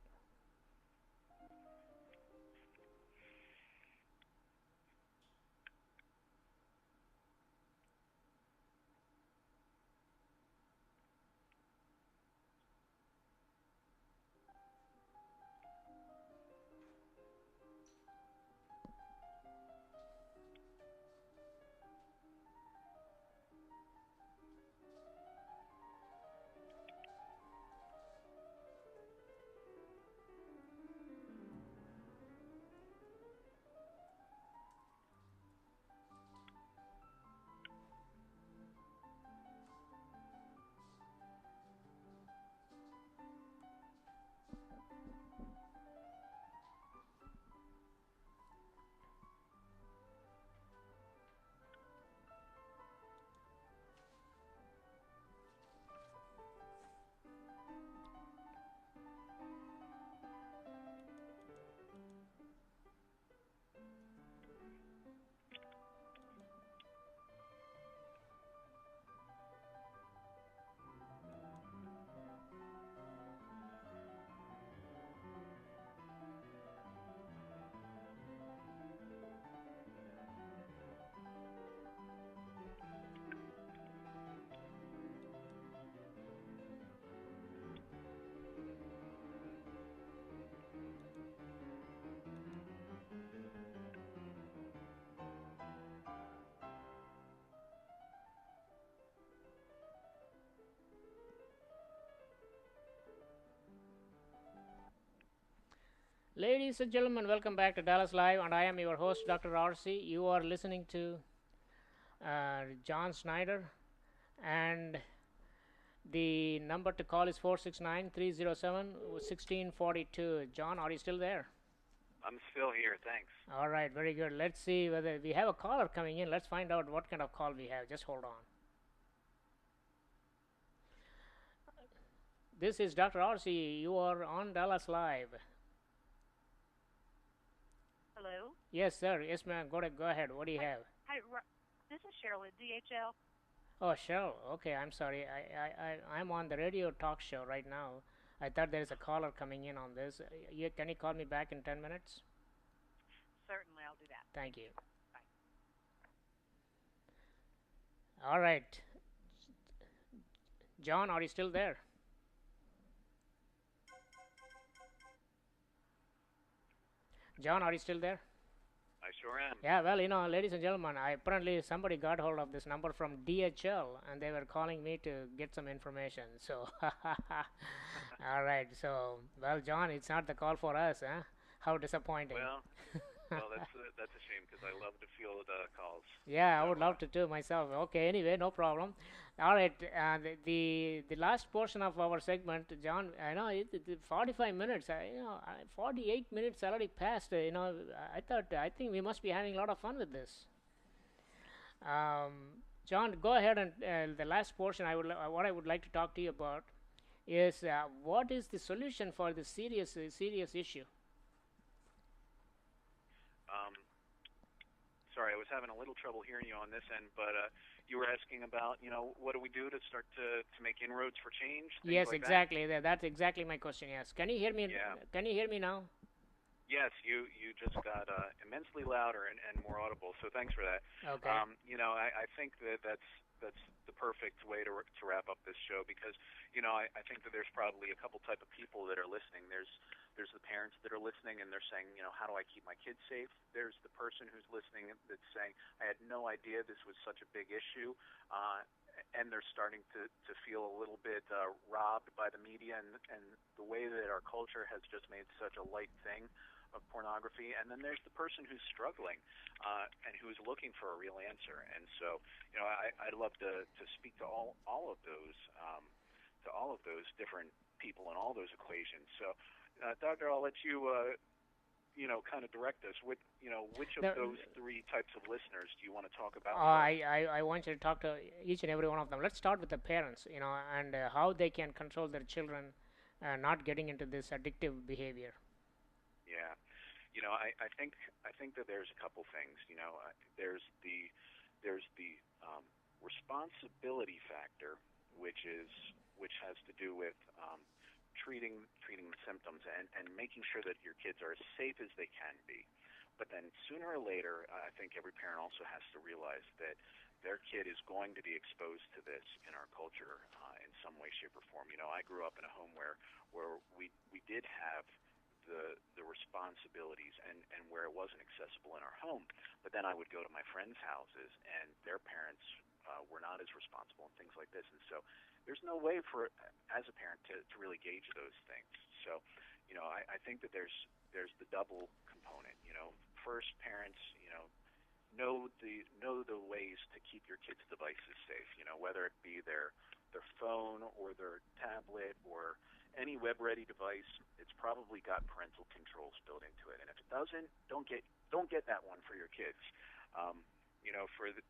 Ladies and gentlemen, welcome back to Dallas Live, and I am your host, Dr. RC. You are listening to John Schneider, and the number to call is 469 307 1642. John, are you still there? I'm still here, thanks. All right, very good. Let's see whether we have a caller coming in. Let's find out what kind of call we have. Just hold on. This is Dr. RC. You are on Dallas Live. Hello. Yes, sir. Yes, ma'am. Go ahead. What do you have? Hi, this is Cheryl at DHL. Oh, Cheryl. Okay, I'm sorry. I'm on the radio talk show right now. I thought there is a caller coming in on this. Can you call me back in 10 minutes? Certainly, I'll do that. Thank you. Bye. All right. John, are you still there? John, are you still there? I sure am. Yeah, well, ladies and gentlemen, apparently somebody got hold of this number from DHL, and they were calling me to get some information. So, all right. So, well, John, it's not the call for us, huh? How disappointing. Well, that's a shame because I love to field calls. Yeah, I So, would love to too myself. Okay, anyway, no problem. All right, the last portion of our segment, John. I know 45 minutes. 48 minutes already passed. I think we must be having a lot of fun with this. John, go ahead and the last portion. What I would like to talk to you about is what is the solution for this serious issue? um, sorry, I was having a little trouble hearing you on this end, but you were asking about, what do we do to start to make inroads for change? Things Yes, like exactly. That's exactly my question. Yes. Can you hear me? Yeah. Can you hear me now? Yes, you just got immensely louder and more audible. So thanks for that. Okay. I think that's the perfect way to wrap up this show because I think that there's probably a couple type of people that are listening. There's the parents that are listening and they're saying, how do I keep my kids safe? There's the person who's listening that's saying, I had no idea this was such a big issue. And they're starting to feel a little bit robbed by the media and the way that our culture has just made such a light thing of pornography. And then there's the person who's struggling and who's looking for a real answer. And so, I'd love to speak to all of those different people and all those equations. So, Doctor, I'll let you kind of direct us. Which of The- those three types of listeners do you want to talk about? I want you to talk to each and every one of them. Let's start with the parents, and how they can control their children not getting into this addictive behavior. Yeah, I think that there's a couple things. There's the responsibility factor, which has to do with treating the symptoms and making sure that your kids are as safe as they can be. But then sooner or later, I think every parent also has to realize that their kid is going to be exposed to this in our culture in some way, shape, or form. I grew up in a home where we did have the responsibilities and where it wasn't accessible in our home. But then I would go to my friends' houses and their parents were not as responsible and things like this. And so there's no way for as a parent to really gauge those things. So I think that there's the double component. First, parents know the ways to keep your kids' devices safe. Whether it be their phone or their tablet or any web-ready device, it's probably got parental controls built into it. And if it doesn't, don't get that one for your kids.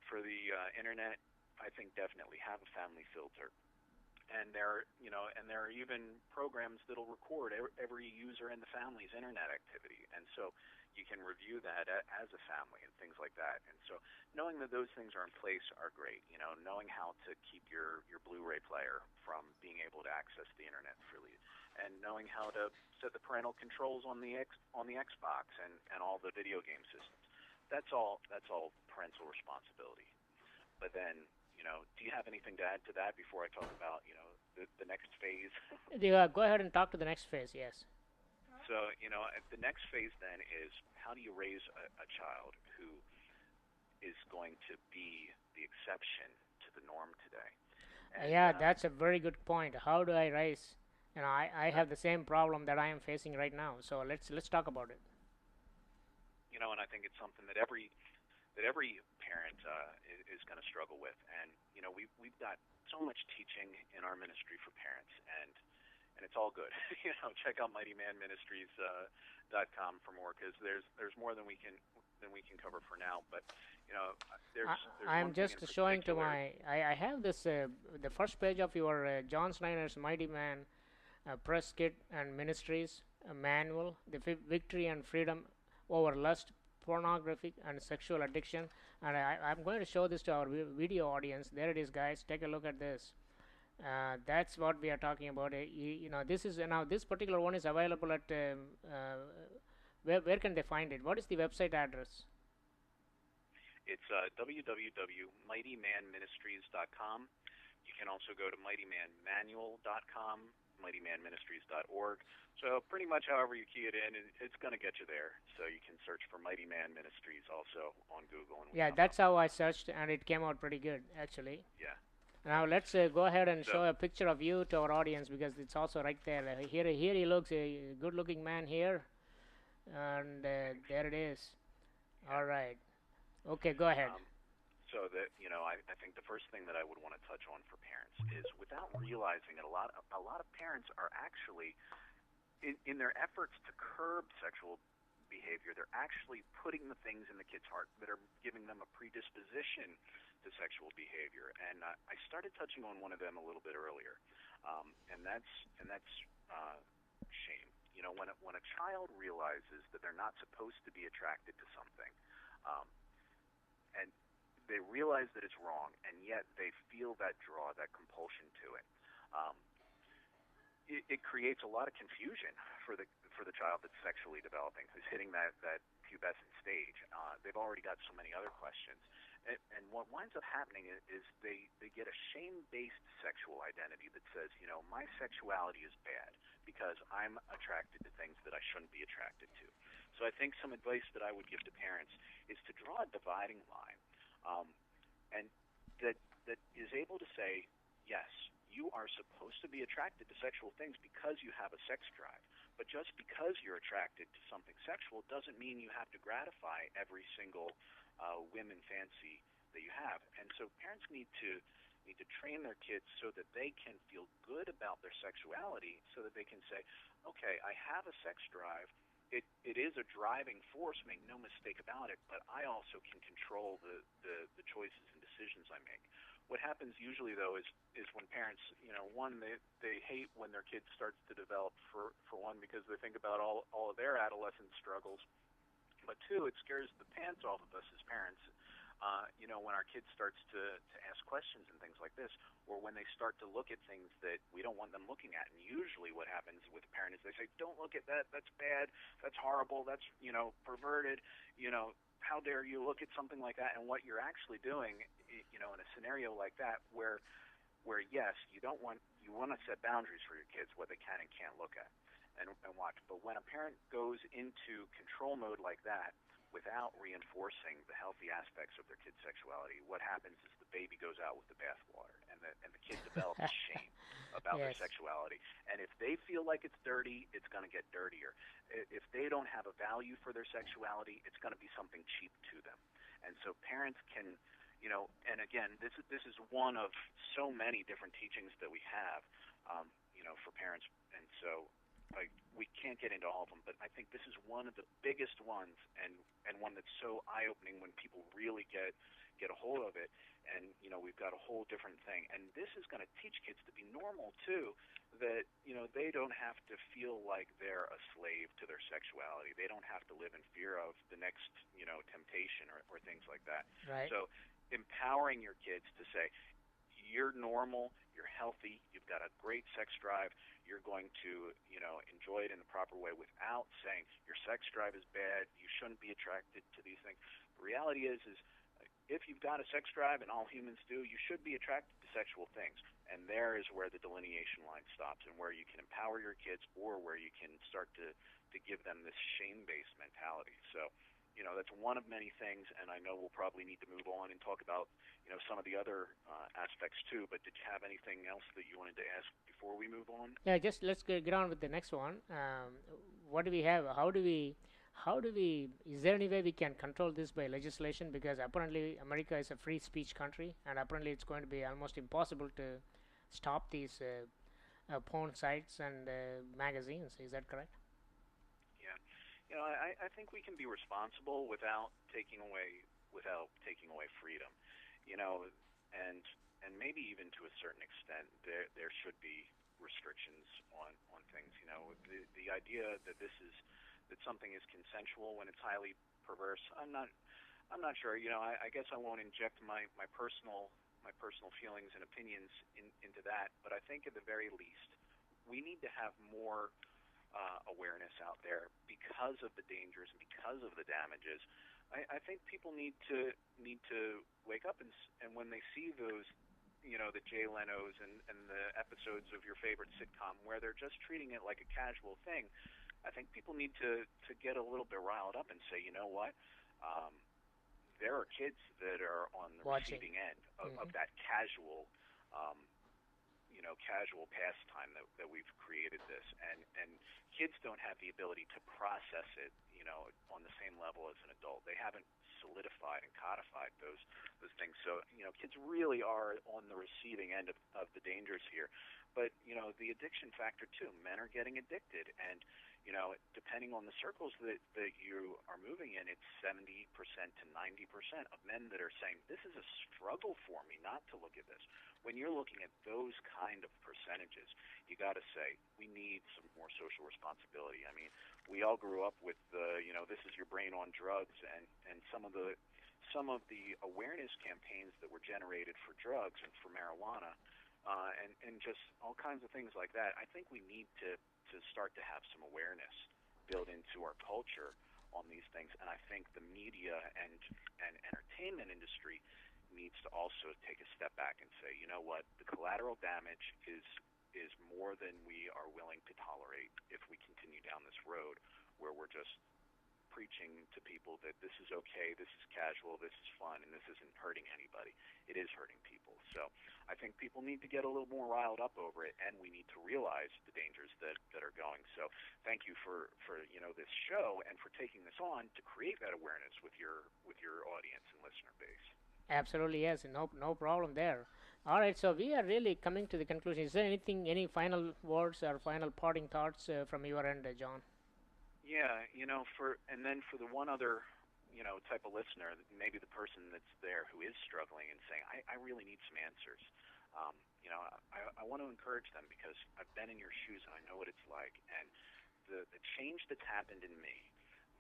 For the internet, I think definitely have a family filter. And there are even programs that'll record every user in the family's internet activity, and so you can review that as a family and things like that. And so knowing that those things are in place are great. Knowing how to keep your Blu-ray player from being able to access the internet freely, and knowing how to set the parental controls on the Xbox and all the video game systems. That's all parental responsibility. But then, do you have anything to add to that before I talk about, the next phase? Go ahead and talk to the next phase. Yes. So, the next phase then is how do you raise a child who is going to be the exception to the norm today? And, Yeah, that's a very good point. How do I raise I have the same problem that I am facing right now. So let's talk about it. And I think it's something that every parent is going to struggle with. And we've got so much teaching in our ministry for parents, and it's all good. Check out mightymanministries.com for more, because there's more than we can cover for now. But there's I'm one thing just in showing to particular. I have this the first page of your John Snyder's Mighty Man Press Kit and Ministries manual, the victory and freedom over lust, pornography, and sexual addiction. And I'm going to show this to our video audience. There it is, guys. Take a look at this. That's what we are talking about. This is now this particular one is available at where can they find it? What is the website address? It's www.mightymanministries.com. You can also go to mightymanmanual.com, mightymanministries.org. So pretty much however you key it in, it's going to get you there. So you can search for Mighty Man Ministries also on Google. And yeah, that's how I searched, and it came out pretty good, actually. Yeah. Now let's go ahead and show a picture of you to our audience, because it's also right there. Here he looks a good-looking man here, and there it is. All right. Okay, go ahead. So that I think the first thing that I would want to touch on for parents is, without realizing it, a lot of parents are actually in their efforts to curb sexual behavior, they're actually putting the things in the kid's heart that are giving them a predisposition to sexual behavior. And I started touching on one of them a little bit earlier, and that's shame. When a child realizes that they're not supposed to be attracted to something, and they realize that it's wrong, and yet they feel that draw, that compulsion to it. It creates a lot of confusion for the child that's sexually developing, who's hitting that pubescent stage. They've already got so many other questions, and what winds up happening is they get a shame-based sexual identity that says, my sexuality is bad because I'm attracted to things that I shouldn't be attracted to. So I think some advice that I would give to parents is to draw a dividing line, and that is able to say, yes, you are supposed to be attracted to sexual things because you have a sex drive. But just because you're attracted to something sexual doesn't mean you have to gratify every single whim and fancy that you have. And so parents need to train their kids so that they can feel good about their sexuality, so that they can say, okay, I have a sex drive. It is a driving force, make no mistake about it, but I also can control the choices and decisions I make. What happens usually, though, is when parents, one, they hate when their kid starts to develop, for one, because they think about all of their adolescent struggles. But two, it scares the pants off of us as parents, when our kid starts to ask questions and things like this, or when they start to look at things that we don't want them looking at. And usually what happens with a parent is they say, don't look at that, that's bad, that's horrible, that's, perverted, how dare you look at something like that. And what you're actually doing, in a scenario like that, where yes, you want to set boundaries for your kids, what they can and can't look at and watch. But when a parent goes into control mode like that, without reinforcing the healthy aspects of their kid's sexuality, what happens is the baby goes out with the bathwater, and the kid develops shame about their sexuality. And if they feel like it's dirty, it's going to get dirtier. If they don't have a value for their sexuality, it's going to be something cheap to them. And so parents can, and again, this is one of so many different teachings that we have, for parents. And so we can't get into all of them, but I think this is one of the biggest ones, and one that's so eye-opening when people really get a hold of it. And we've got a whole different thing, and this is going to teach kids to be normal too, that they don't have to feel like they're a slave to their sexuality. They don't have to live in fear of the next temptation or things like that. Right. So empowering your kids to say, you're normal, you're healthy, you've got a great sex drive, you're going to, enjoy it in the proper way, without saying your sex drive is bad, you shouldn't be attracted to these things. The reality is if you've got a sex drive, and all humans do, you should be attracted to sexual things. And there is where the delineation line stops, and where you can empower your kids, or where you can start to give them this shame-based mentality. So, that's one of many things, and I know we'll probably need to move on and talk about, some of the other aspects too. But did you have anything else that you wanted to ask before we move on? Yeah, just let's get on with the next one. What do we have? How do we? Is there any way we can control this by legislation? Because apparently America is a free speech country, and apparently it's going to be almost impossible to stop these porn sites and magazines. Is that correct? Yeah. I think we can be responsible without taking away freedom. You know, and maybe even to a certain extent, there should be restrictions on things. The idea that that something is consensual when it's highly perverse. I'm not sure. I guess I won't inject my personal feelings and opinions into that. But I think at the very least, we need to have more awareness out there because of the dangers and because of the damages. I think people need to wake up and when they see those, the Jay Leno's and the episodes of your favorite sitcom where they're just treating it like a casual thing, I think people need to get a little bit riled up and say, you know what, there are kids that are on the Watching. receiving end of that um, casual pastime that we've created this, and kids don't have the ability to process it, on the same level as an adult. They haven't solidified and codified those things. So, kids really are on the receiving end of the dangers here. But, the addiction factor too. Men are getting addicted, and depending on the circles that you are moving in, it's 70% to 90% of men that are saying, this is a struggle for me not to look at this. When you're looking at those kind of percentages, you got to say, we need some more social responsibility. I mean, we all grew up with this is your brain on drugs, and some of the awareness campaigns that were generated for drugs and for marijuana, and just all kinds of things like that. I think we need to start to have some awareness built into our culture on these things, and I think the media and entertainment industry needs to also take a step back and say, you know what, the collateral damage is more than we are willing to tolerate if we continue down this road where we're just preaching to people that this is okay, this is casual, this is fun, and this isn't hurting anybody. It is hurting people. So I think people need to get a little more riled up over it, and we need to realize the dangers that are going. So thank you for this show and for taking this on to create that awareness with your audience and listener base. Absolutely, yes. No problem there. All right, so we are really coming to the conclusion. Is there any final words or final parting thoughts from your end, John? Yeah, for the one other, type of listener, maybe the person that's there who is struggling and saying, I really need some answers. I want to encourage them because I've been in your shoes and I know what it's like. And the change that's happened in me,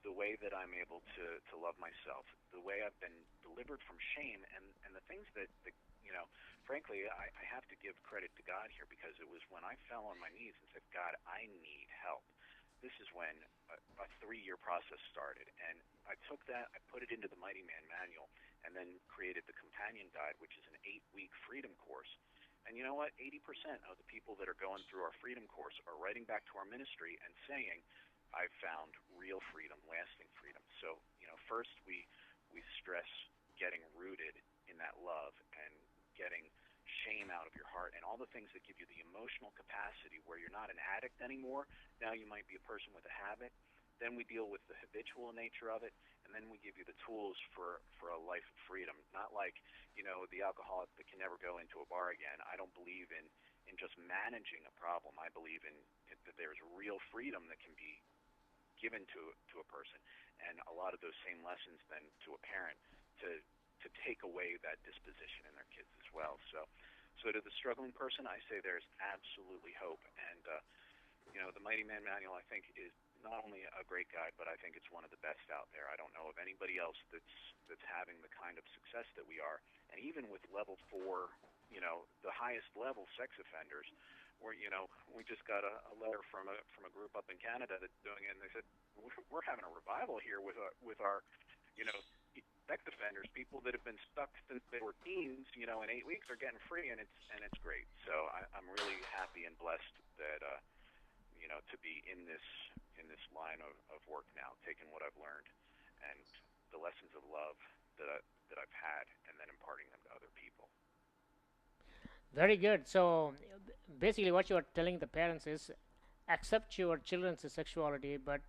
the way that I'm able to love myself, the way I've been delivered from shame, and the things that frankly, I have to give credit to God here because it was when I fell on my knees and said, God, I need help. This is when a 3-year process started, and I took that, I put it into the Mighty Man Manual, and then created the Companion Guide, which is an 8-week freedom course. And you know what? 80% of the people that are going through our freedom course are writing back to our ministry and saying, I've found real freedom, lasting freedom. So, first we stress getting rooted in that love and getting shame out of your heart and all the things that give you the emotional capacity where you're not an addict anymore. Now you might be a person with a habit. Then we deal with the habitual nature of it, and then we give you the tools for a life of freedom. Not like, the alcoholic that can never go into a bar again. I don't believe in just managing a problem. I believe in that there's real freedom that can be given to a person, and a lot of those same lessons then to a parent to take away that disposition in their kids as well. So to the struggling person, I say there's absolutely hope. And the Mighty Man Manual, I think, is not only a great guide, but I think it's one of the best out there. I don't know of anybody else that's having the kind of success that we are. And even with level 4, the highest level sex offenders, where we just got a letter from a group up in Canada that's doing it, and they said we're having a revival here with our sex offenders, people that have been stuck since they were teens, in 8 weeks are getting free, and it's great. So I'm really happy and blessed that to be in this line of work now, taking what I've learned and the lessons of love that I've had, and then imparting them to other people. Very good. So basically, what you are telling the parents is accept your children's sexuality, but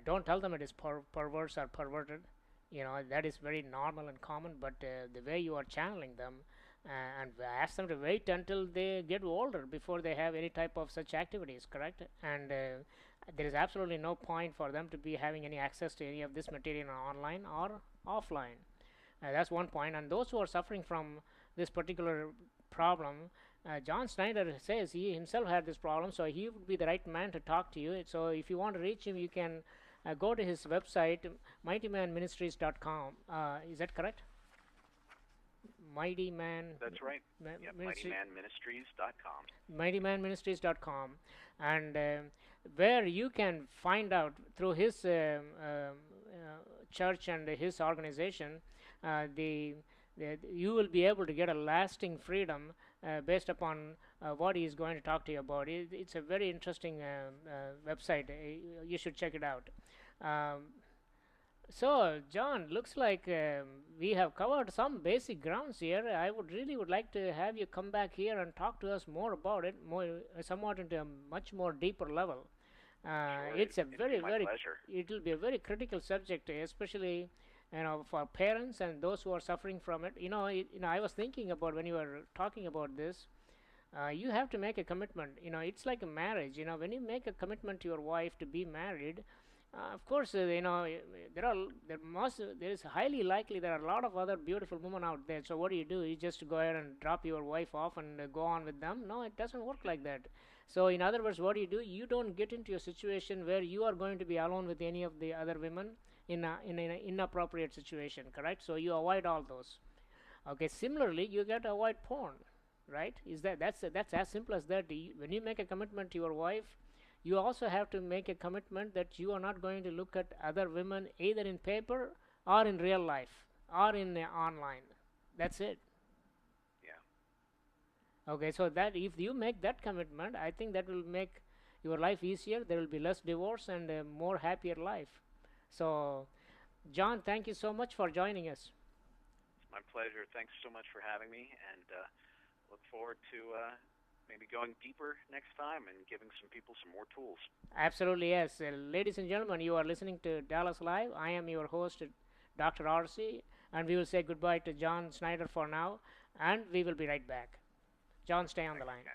don't tell them it is perverse or perverted. You know, that is very normal and common. But the way you are channeling them, and ask them to wait until they get older before they have any type of such activities. Correct? And there is absolutely no point for them to be having any access to any of this material online or offline. That's one point. And those who are suffering from this particular problem, John Snyder says he himself had this problem, so he would be the right man to talk to you. So if you want to reach him, you can go to his website, mightymanministries.com. Is that correct? Mighty Man. That's right. Yep, mightymanministries.com. mightymanministries.com, and where you can find out through his church and his organization, you will be able to get a lasting freedom based upon what he is going to talk to you about. It's a very interesting website. You should check it out. So, John, looks like we have covered some basic grounds here. I would like to have you come back here and talk to us more about it, somewhat into a much more deeper level. Sure, It's a it'd very, be my very, pleasure. it will be a very critical subject, especially for parents and those who are suffering from it. I was thinking about when you were talking about this. You have to make a commitment. It's like a marriage. When you make a commitment to your wife to be married, of course, there is highly likely there are a lot of other beautiful women out there. So what do? You just go ahead and drop your wife off and go on with them? No, it doesn't work like that. So in other words, what do? You don't get into a situation where you are going to be alone with any of the other women in an inappropriate situation, correct? So you avoid all those. Okay. Similarly, you get to avoid porn, right? That's as simple as that. When you make a commitment to your wife, you also have to make a commitment that you are not going to look at other women either in paper or in real life or in online. That's it. Yeah. Okay, so that if you make that commitment, I think that will make your life easier. There will be less divorce and a more happier life. So, John, thank you so much for joining us. It's my pleasure. Thanks so much for having me, and look forward to maybe going deeper next time and giving some people some more tools. Absolutely, yes. Ladies and gentlemen, you are listening to Dallas Live. I am your host, Dr. RC, and we will say goodbye to John Snyder for now, and we will be right back. John, stay on the line. Again.